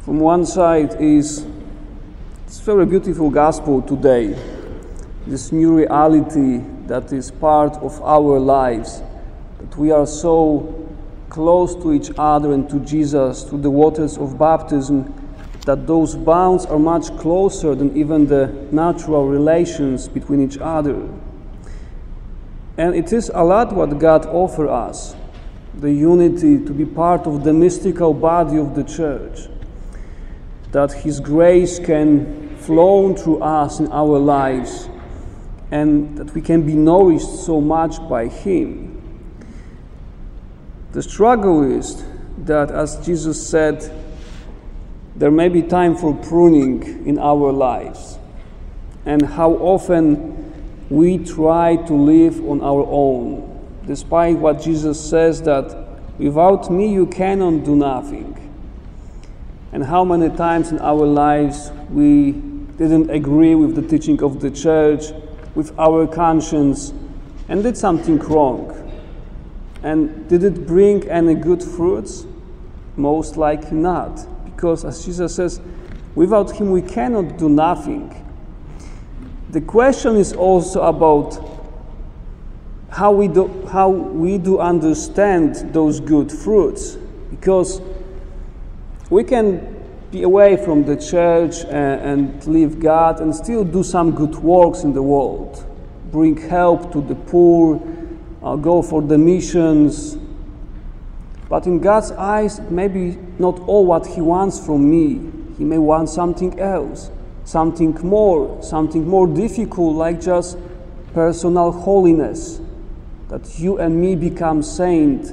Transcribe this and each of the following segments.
From one side is this very beautiful gospel today, this new reality that is part of our lives, that we are so close to each other and to Jesus through the waters of baptism, that those bonds are much closer than even the natural relations between each other. And it is a lot what God offers us, the unity to be part of the mystical body of the church, that His grace can flow through us in our lives, and that we can be nourished so much by Him. The struggle is that, as Jesus said, there may be time for pruning in our lives, and how often we try to live on our own, despite what Jesus says that without me you cannot do nothing. And how many times in our lives we didn't agree with the teaching of the church, with our conscience, and did something wrong. And did it bring any good fruits? Most likely not. Because, as Jesus says, without Him we cannot do nothing. The question is also about how we do understand those good fruits. Because we can be away from the church and leave God and still do some good works in the world. Bring help to the poor, go for the missions. But in God's eyes, maybe not all what He wants from me. He may want something else, something more difficult, like just personal holiness. That you and me become saints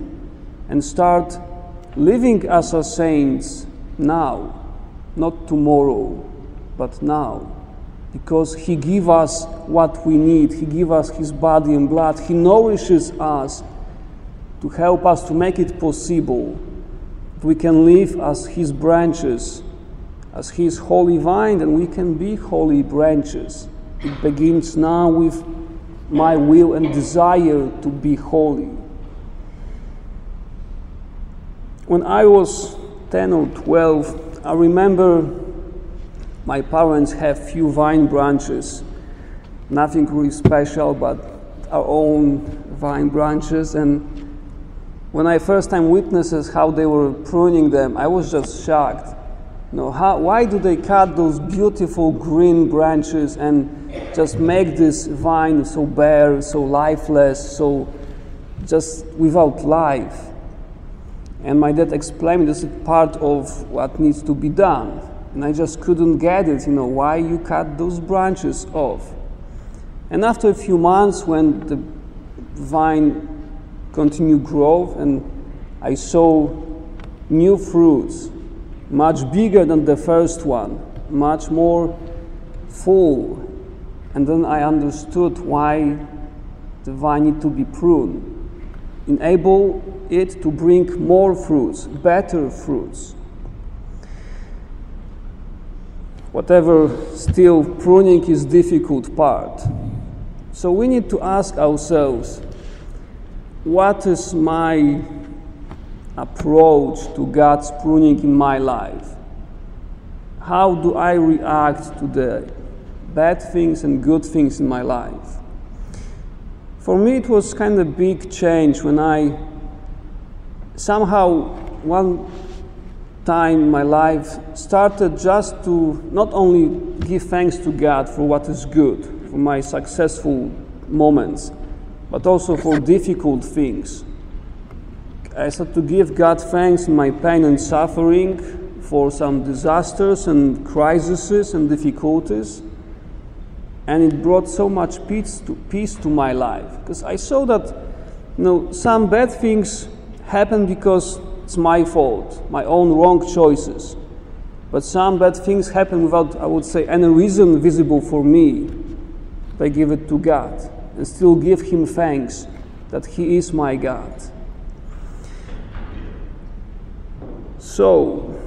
and start living as a saints now, not tomorrow, but now. Because He gives us what we need. He gives us His body and blood. He nourishes us to help us to make it possible that we can live as His branches, as His holy vine, and we can be holy branches. It begins now with my will and desire to be holy. When I was 10 or 12, I remember my parents have few vine branches, nothing really special, but our own vine branches. And when I first time witnessed how they were pruning them, I was just shocked. Why do they cut those beautiful green branches and just make this vine so bare, so lifeless, so just without life? And my dad explained this is part of what needs to be done. And I just couldn't get it, why you cut those branches off. And after a few months, when the vine continued growth and I saw new fruits, much bigger than the first one, much more full. And then I understood why the vine needed to be pruned. Enable it to bring more fruits, better fruits. Whatever, still pruning is difficult part. So we need to ask ourselves, what is my approach to God's pruning in my life? How do I react to the bad things and good things in my life? For me, it was kind of big change when I somehow one time in my life started just to not only give thanks to God for what is good, for my successful moments, but also for difficult things. I started to give God thanks in my pain and suffering, for some disasters and crises and difficulties. And it brought so much peace to my life. Because I saw that some bad things happen because it's my fault, my own wrong choices. But some bad things happen without, I would say, any reason visible for me. I give it to God and still give Him thanks that He is my God. So,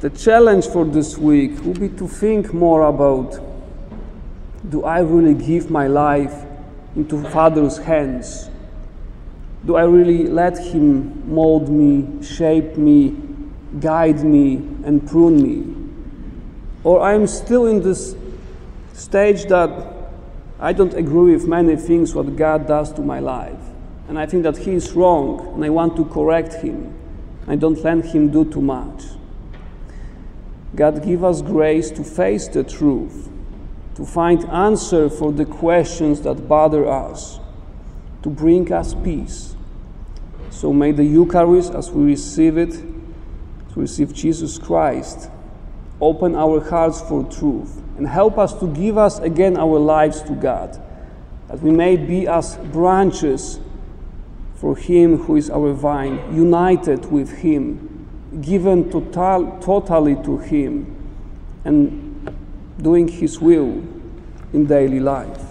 the challenge for this week will be to think more about, do I really give my life into Father's hands? Do I really let Him mold me, shape me, guide me and prune me. Or I'm still in this stage that I don't agree with many things what God does to my life. And I think that He is wrong, and I want to correct Him. I don't let Him do too much. God give us grace to face the truth, to find answer for the questions that bother us, to bring us peace. So may the Eucharist, as we receive it, to receive Jesus Christ, open our hearts for truth and help us to give us again our lives to God, that we may be as branches for Him who is our vine, united with Him, given totally to Him, and doing His will in daily life.